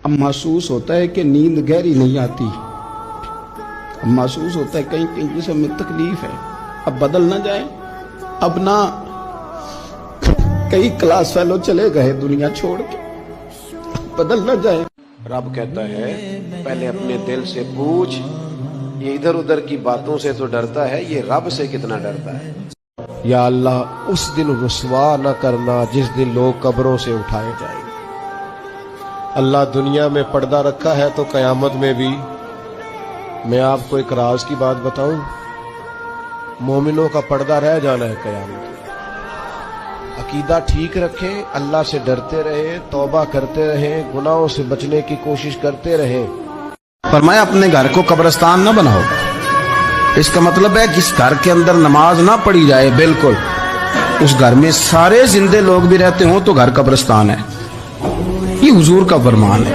अब महसूस होता है कि नींद गहरी नहीं आती, अब महसूस होता है कहीं कहीं जिस्म में तकलीफ है, अब बदल ना जाए। अब ना कई क्लास फेलो चले गए दुनिया छोड़ के, बदल ना जाए। रब कहता है पहले अपने दिल से पूछ, ये इधर उधर की बातों से तो डरता है, ये रब से कितना डरता है। या अल्लाह उस दिन रुसवा न करना जिस दिन लोग कब्रों से उठाए जाएंगे। अल्लाह दुनिया में पर्दा रखा है तो कयामत में भी। मैं आपको एक राज की बात बताऊं, मोमिनों का पर्दा रह जाना है कयामत में। अकीदा ठीक रखें, अल्लाह से डरते रहें, तौबा करते रहें, गुनाहों से बचने की कोशिश करते रहें। फरमाया अपने घर को कब्रिस्तान ना बनाओ। इसका मतलब है जिस घर के अंदर नमाज ना पढ़ी जाए, बिल्कुल उस घर में सारे जिंदे लोग भी रहते हों तो घर कब्रिस्तान है। ये हुजूर का फरमान है।